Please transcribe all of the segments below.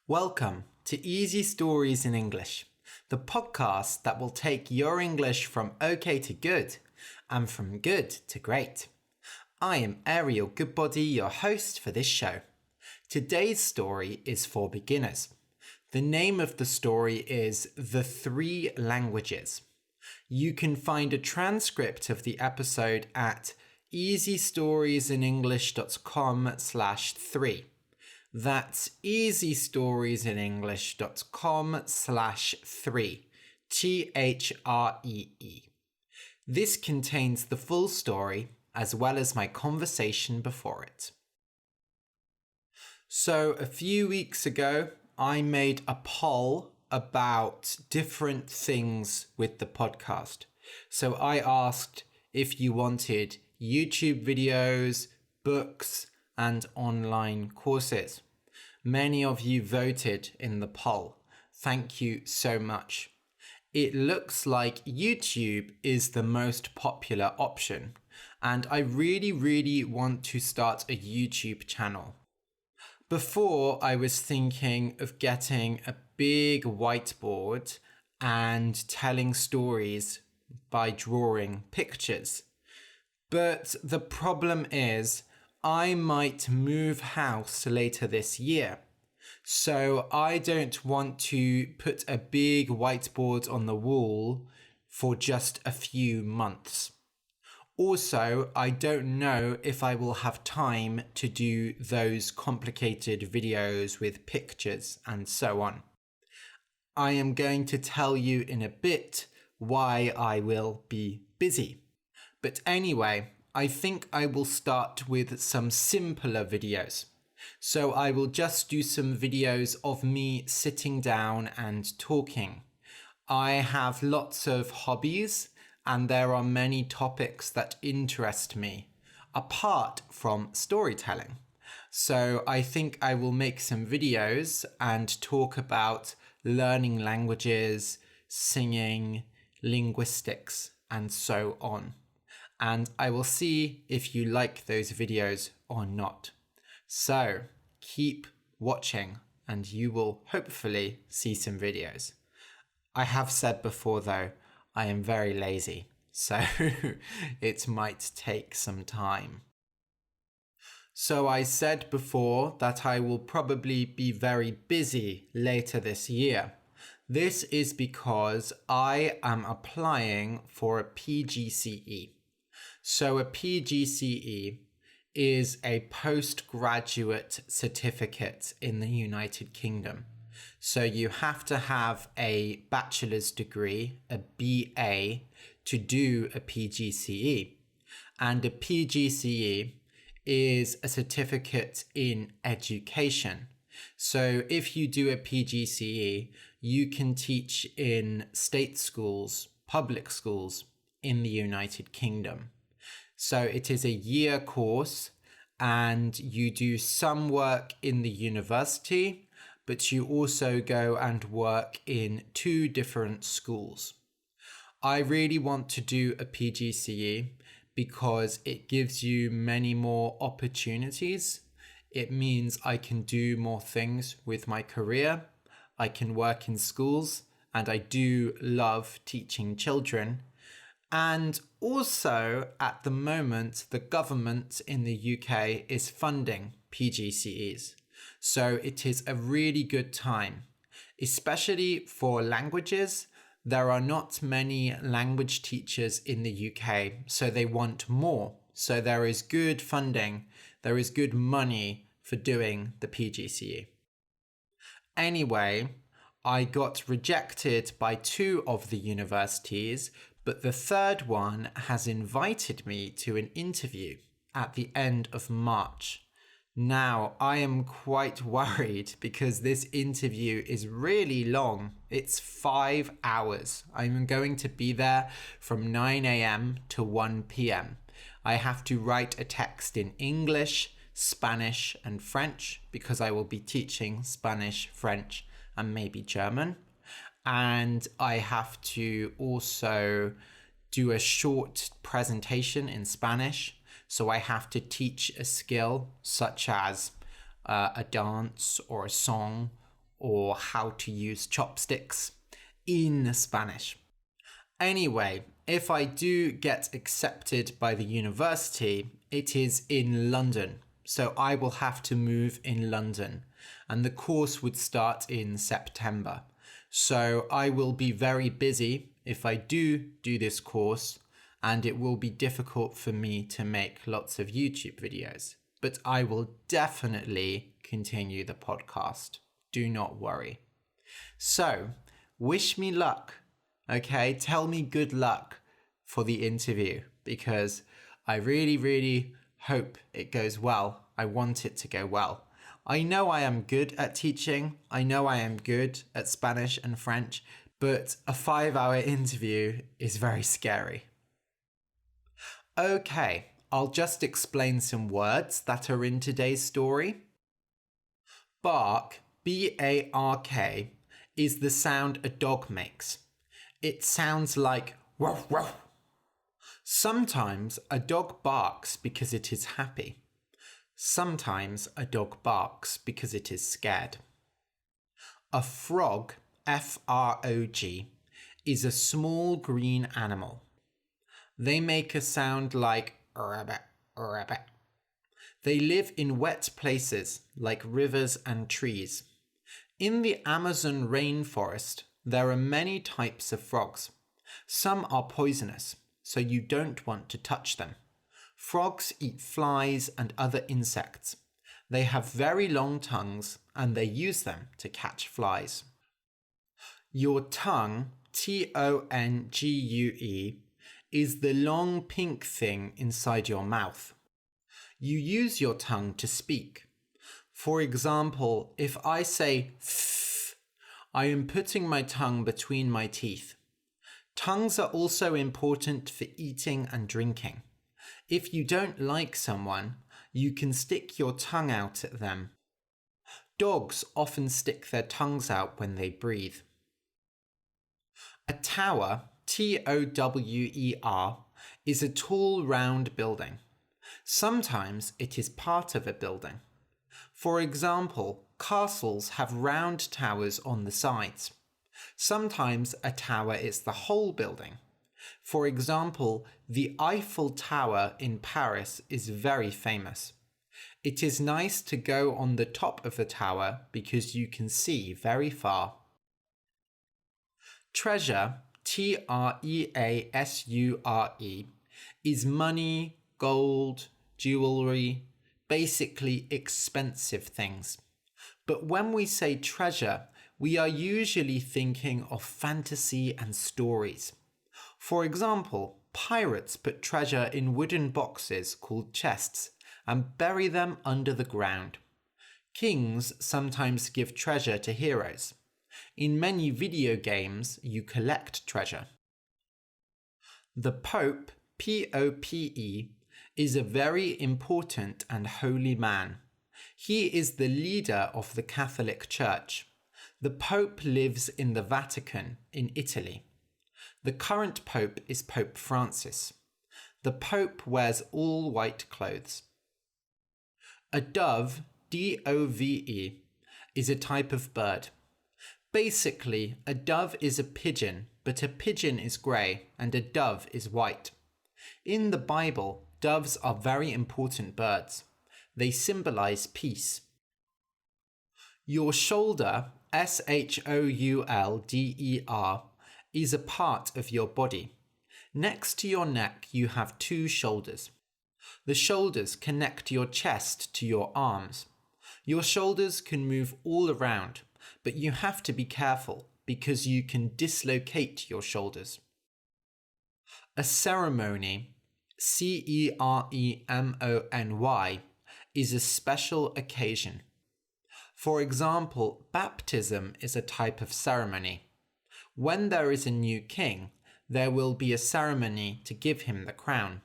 Welcome to Easy Stories in English, the podcast that will take your English from okay to good and from good to great. I am Ariel Goodbody, your host for this show. Today's story is for beginners. The name of the story is The Three Languages. You can find a transcript of the episode at easystoriesinenglish.com/3. That's easystoriesinenglish.com/3. 3. This contains the full story as well as my conversation before it. So a few weeks ago, I made a poll about different things with the podcast. So I asked if you wanted YouTube videos, books, and online courses. Many of you voted in the poll. Thank you so much. It looks like YouTube is the most popular option, and I really want to start a YouTube channel. Before, I was thinking of getting a big whiteboard and telling stories by drawing pictures. But the problem is, I might move house later this year. So I don't want to put a big whiteboard on the wall for just a few months. Also, I don't know if I will have time to do those complicated videos with pictures and so on. I am going to tell you in a bit why I will be busy. But anyway, I think I will start with some simpler videos. So I will just do some videos of me sitting down and talking. I have lots of hobbies and there are many topics that interest me, apart from storytelling. So I think I will make some videos and talk about learning languages, singing, linguistics, and so on. And I will see if you like those videos or not. So keep watching and you will hopefully see some videos. I have said before though, I am very lazy, so it might take some time. So I said before that I will probably be very busy later this year. This is because I am applying for a PGCE. So a PGCE is a postgraduate certificate in the United Kingdom. So you have to have a bachelor's degree, a BA, to do a PGCE. And a PGCE is a certificate in education. So if you do a PGCE, you can teach in state schools, public schools in the United Kingdom. So it is a year course and you do some work in the university, but you also go and work in 2 different schools. I really want to do a PGCE because it gives you many more opportunities. It means I can do more things with my career. I can work in schools and I do love teaching children. And also, at the moment, the government in the UK is funding PGCEs. So it is a really good time, especially for languages. There are not many language teachers in the UK, so they want more. So there is good funding, there is good money for doing the PGCE. Anyway, I got rejected by 2 of the universities, but the 3rd one has invited me to an interview at the end of March. Now, I am quite worried because this interview is really long. It's 5 hours. I'm going to be there from 9 a.m. to 1 p.m. I have to write a text in English, Spanish, and French because I will be teaching Spanish, French, and maybe German. And I have to also do a short presentation in Spanish. So I have to teach a skill such as a dance or a song or how to use chopsticks in Spanish. Anyway, if I do get accepted by the university, it is in London. So I will have to move in London, and the course would start in September. So I will be very busy if I do this course, and it will be difficult for me to make lots of YouTube videos. But I will definitely continue the podcast. Do not worry. So, wish me luck. Okay, tell me good luck for the interview, because I really, really hope it goes well. I want it to go well. I know I am good at teaching. I know I am good at Spanish and French, but a 5-hour interview is very scary. Okay, I'll just explain some words that are in today's story. Bark, B-A-R-K, is the sound a dog makes. It sounds like woof woof. Sometimes a dog barks because it is happy. Sometimes a dog barks because it is scared. A frog, F-R-O-G, is a small green animal. They make a sound like rabbit, rabbit. They live in wet places like rivers and trees. In the Amazon rainforest, there are many types of frogs. Some are poisonous, so you don't want to touch them. Frogs eat flies and other insects. They have very long tongues and they use them to catch flies. Your tongue, T-O-N-G-U-E, is the long pink thing inside your mouth. You use your tongue to speak. For example, if I say th, I am putting my tongue between my teeth. Tongues are also important for eating and drinking. If you don't like someone, you can stick your tongue out at them. Dogs often stick their tongues out when they breathe. A tower, T-O-W-E-R, is a tall, round building. Sometimes it is part of a building. For example, castles have round towers on the sides. Sometimes a tower is the whole building. For example, the Eiffel Tower in Paris is very famous. It is nice to go on the top of the tower because you can see very far. Treasure, T-R-E-A-S-U-R-E, is money, gold, jewelry, basically expensive things. But when we say treasure, we are usually thinking of fantasy and stories. For example, pirates put treasure in wooden boxes called chests and bury them under the ground. Kings sometimes give treasure to heroes. In many video games, you collect treasure. The Pope, P-O-P-E, is a very important and holy man. He is the leader of the Catholic Church. The Pope lives in the Vatican in Italy. The current Pope is Pope Francis. The Pope wears all white clothes. A dove, D-O-V-E, is a type of bird. Basically, a dove is a pigeon, but a pigeon is grey and a dove is white. In the Bible, doves are very important birds. They symbolize peace. Your shoulder, S-H-O-U-L-D-E-R, is a part of your body. Next to your neck, you have 2 shoulders. The shoulders connect your chest to your arms. Your shoulders can move all around, but you have to be careful because you can dislocate your shoulders. A ceremony, C-E-R-E-M-O-N-Y, is a special occasion. For example, baptism is a type of ceremony. When there is a new king, there will be a ceremony to give him the crown.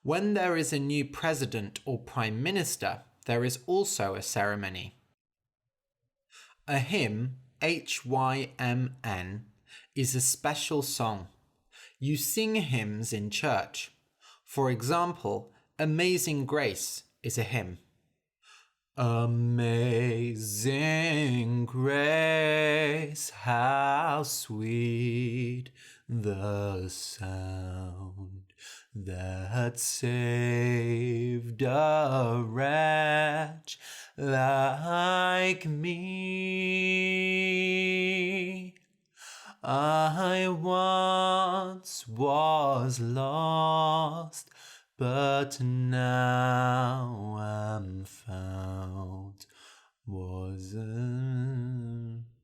When there is a new president or prime minister, there is also a ceremony. A hymn, H-Y-M-N, is a special song. You sing hymns in church. For example, Amazing Grace is a hymn. Amazing grace, how sweet the sound that saved a wretch like me. I once was lost, but now am found.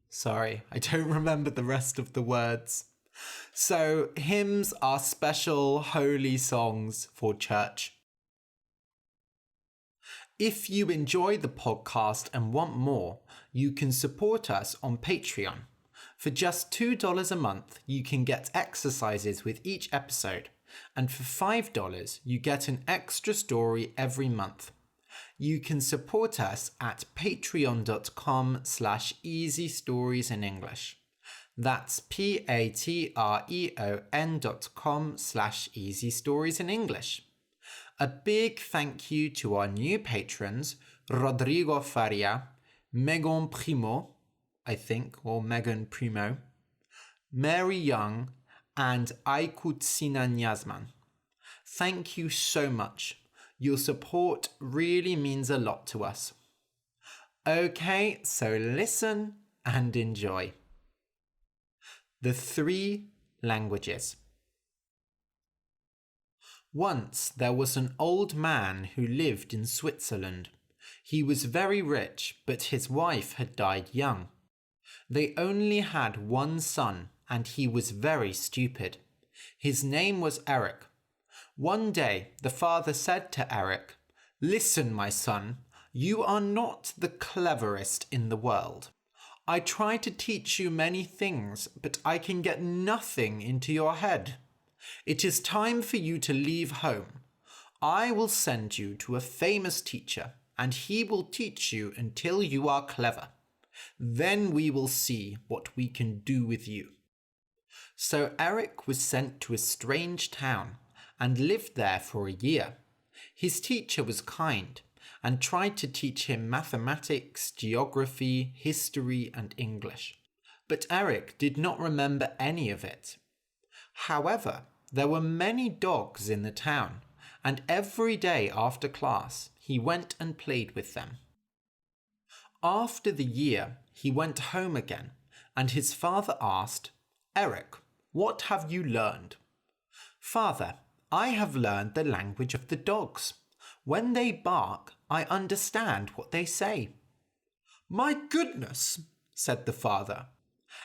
Sorry, I don't remember the rest of the words. So, hymns are special holy songs for church. If you enjoy the podcast and want more, you can support us on Patreon. For just $2 a month, you can get exercises with each episode, and for $5, you get an extra story every month. You can support us at patreon.com/easystoriesinenglish. That's patreon.com/easystoriesinenglish. A big thank you to our new patrons, Rodrigo Faria, Megan Primo, I think, or Megan Primo, Mary Young, and Aikutsina Nyazman. Thank you so much. Your support really means a lot to us. Okay, so listen and enjoy. The 3 languages. Once there was an old man who lived in Switzerland. He was very rich, but his wife had died young. They only had one son, and he was very stupid. His name was Eric. One day, the father said to Eric, "Listen, my son, you are not the cleverest in the world. I try to teach you many things, but I can get nothing into your head. It is time for you to leave home. I will send you to a famous teacher, and he will teach you until you are clever. Then we will see what we can do with you." So Eric was sent to a strange town and lived there for a year. His teacher was kind and tried to teach him mathematics, geography, history, and English. But Eric did not remember any of it. However, there were many dogs in the town, and every day after class, he went and played with them. After the year, he went home again, and his father asked, "Eric, what have you learned?" "Father, I have learned the language of the dogs. When they bark, I understand what they say." "My goodness," said the father.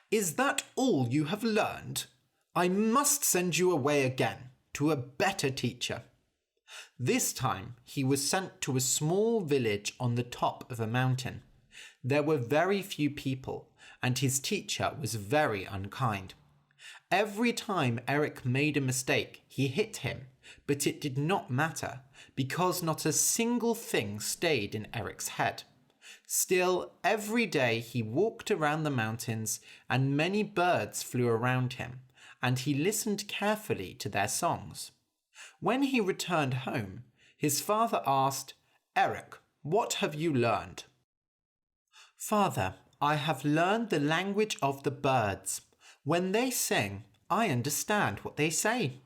"Is that all you have learned? I must send you away again to a better teacher." This time he was sent to a small village on the top of a mountain. There were very few people, and his teacher was very unkind. Every time Eric made a mistake, he hit him, but it did not matter, because not a single thing stayed in Eric's head. Still, every day he walked around the mountains, and many birds flew around him, and he listened carefully to their songs. When he returned home, his father asked, "Eric, what have you learned?" "Father, I have learned the language of the birds. When they sing, I understand what they say."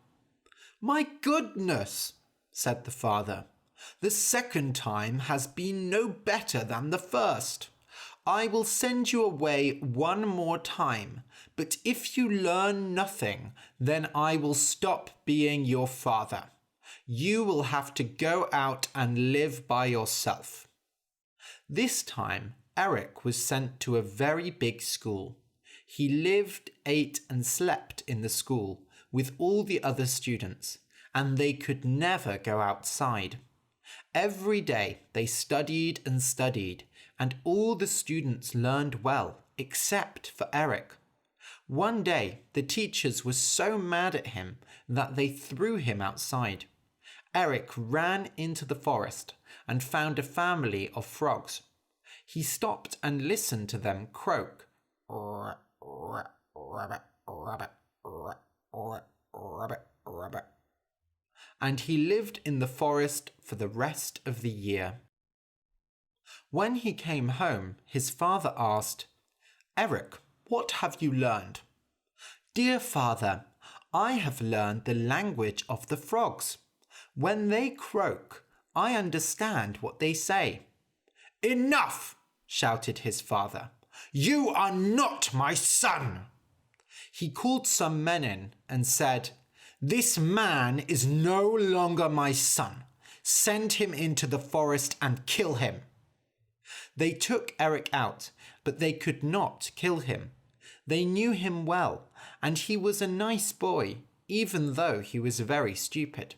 "My goodness," said the father. "The second time has been no better than the first. I will send you away one more time, but if you learn nothing, then I will stop being your father. You will have to go out and live by yourself." This time, Eric was sent to a very big school. He lived, ate, and slept in the school with all the other students, and they could never go outside. Every day they studied and studied, and all the students learned well, except for Eric. One day the teachers were so mad at him that they threw him outside. Eric ran into the forest and found a family of frogs. He stopped and listened to them croak. And he lived in the forest for the rest of the year. When he came home, his father asked, "Eric, what have you learned?" "Dear father, I have learned the language of the frogs. When they croak, I understand what they say." "Enough!" shouted his father. "You are not my son!" He called some men in and said, "This man is no longer my son. Send him into the forest and kill him." They took Eric out, but they could not kill him. They knew him well, and he was a nice boy, even though he was very stupid.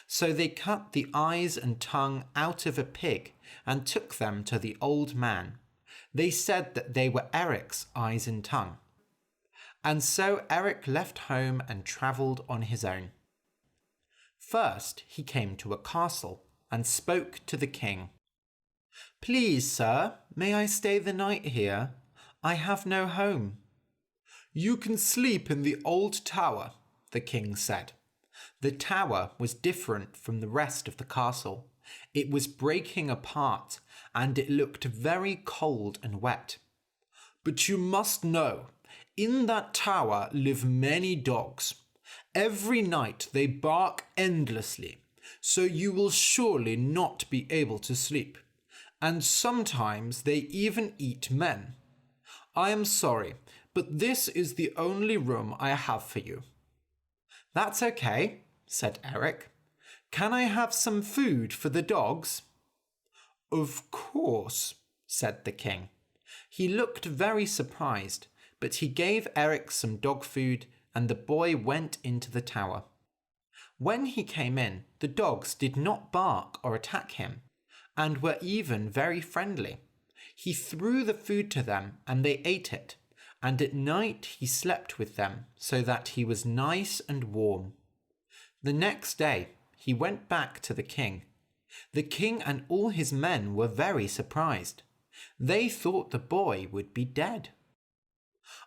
So they cut the eyes and tongue out of a pig and took them to the old man. They said that they were Eric's eyes and tongue. And so Eric left home and travelled on his own. First, he came to a castle and spoke to the king. "Please, sir, may I stay the night here? I have no home." "You can sleep in the old tower," the king said. The tower was different from the rest of the castle. It was breaking apart, and it looked very cold and wet. "But you must know, in that tower live many dogs. Every night they bark endlessly, so you will surely not be able to sleep. And sometimes they even eat men. I am sorry, but this is the only room I have for you." "That's okay," said Eric. "Can I have some food for the dogs?" "Of course," said the king. He looked very surprised, but he gave Eric some dog food and the boy went into the tower. When he came in, the dogs did not bark or attack him, and were even very friendly. He threw the food to them and they ate it, and at night he slept with them so that he was nice and warm. The next day he went back to the king. The king and all his men were very surprised. They thought the boy would be dead.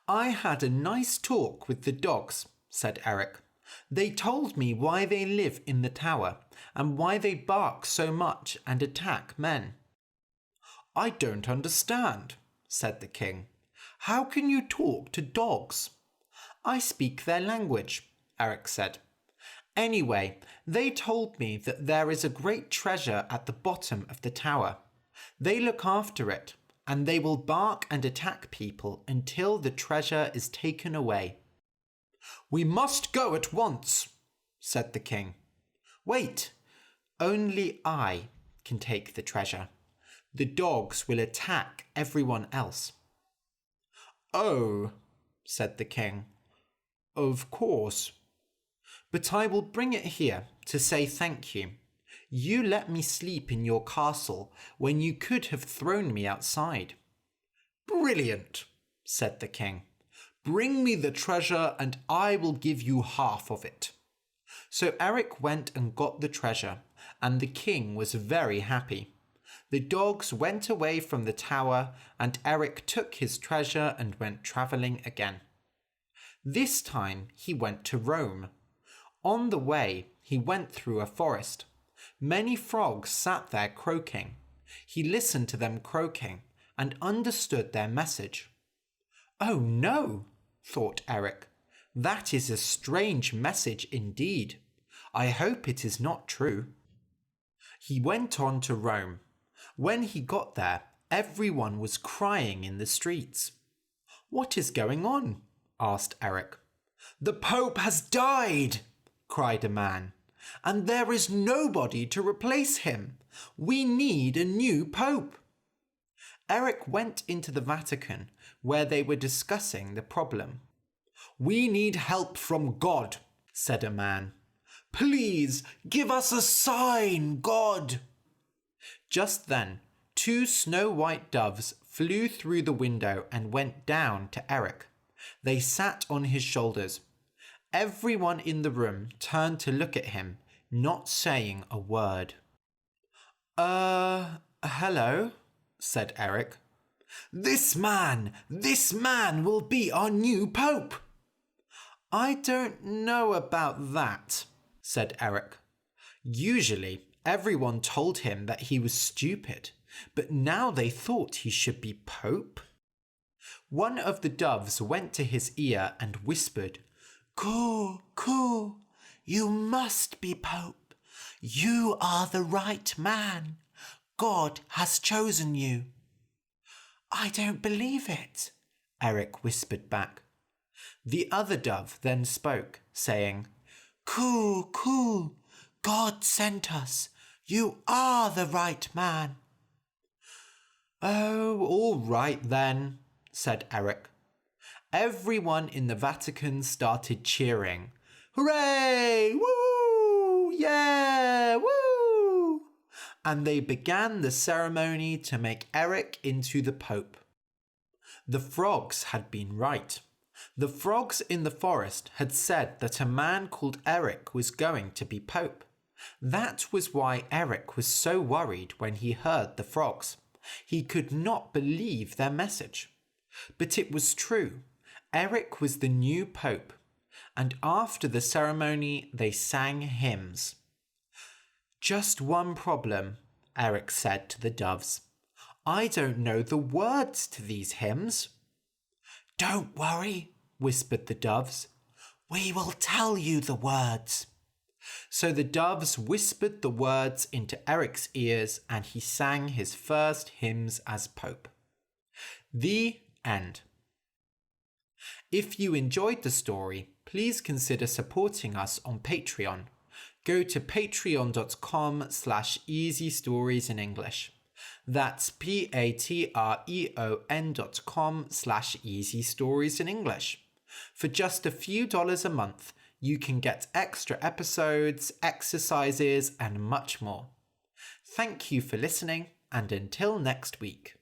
"I had a nice talk with the dogs," said Eric. "They told me why they live in the tower and why they bark so much and attack men." "I don't understand," said the king. "How can you talk to dogs?" "I speak their language," Eric said. "Anyway, they told me that there is a great treasure at the bottom of the tower. They look after it, and they will bark and attack people until the treasure is taken away." "We must go at once," said the king. "Wait, only I can take the treasure. The dogs will attack everyone else." "Oh," said the king. "Of course. But I will bring it here to say thank you. You let me sleep in your castle when you could have thrown me outside." "Brilliant," said the king. "Bring me the treasure and I will give you half of it." So Eric went and got the treasure, and the king was very happy. The dogs went away from the tower, and Eric took his treasure and went travelling again. This time he went to Rome. On the way, he went through a forest. Many frogs sat there croaking. He listened to them croaking and understood their message. "Oh no," thought Eric. "That is a strange message indeed. I hope it is not true." He went on to Rome. When he got there, everyone was crying in the streets. "What is going on?" asked Eric. "The Pope has died," cried a man, "and there is nobody to replace him. We need a new Pope." Eric went into the Vatican, where they were discussing the problem. "We need help from God," said a man. "Please give us a sign, God." Just then, 2 snow-white doves flew through the window and went down to Eric. They sat on his shoulders. Everyone in the room turned to look at him, not saying a word. Hello," said Eric. This man will be our new Pope." "I don't know about that," said Eric. Usually, everyone told him that he was stupid, but now they thought he should be Pope. One of the doves went to his ear and whispered, "Coo, coo, you must be Pope. You are the right man. God has chosen you." "I don't believe it," Eric whispered back. The other dove then spoke, saying, "Coo, coo, God sent us. You are the right man." "Oh, all right then," said Eric. Everyone in the Vatican started cheering. "Hooray! Woo! Yeah! Woo!" And they began the ceremony to make Eric into the Pope. The frogs had been right. The frogs in the forest had said that a man called Eric was going to be Pope. That was why Eric was so worried when he heard the frogs. He could not believe their message. But it was true. Eric was the new Pope. And after the ceremony, they sang hymns. "Just one problem," Eric said to the doves. "I don't know the words to these hymns." "Don't worry," whispered the doves. "We will tell you the words." So the doves whispered the words into Eric's ears and he sang his first hymns as Pope. The end. If you enjoyed the story, please consider supporting us on Patreon. Go to patreon.com/easystoriesinenglish. That's patreon.com/easystoriesinenglish. For just a few dollars a month, you can get extra episodes, exercises, and much more. Thank you for listening, and until next week.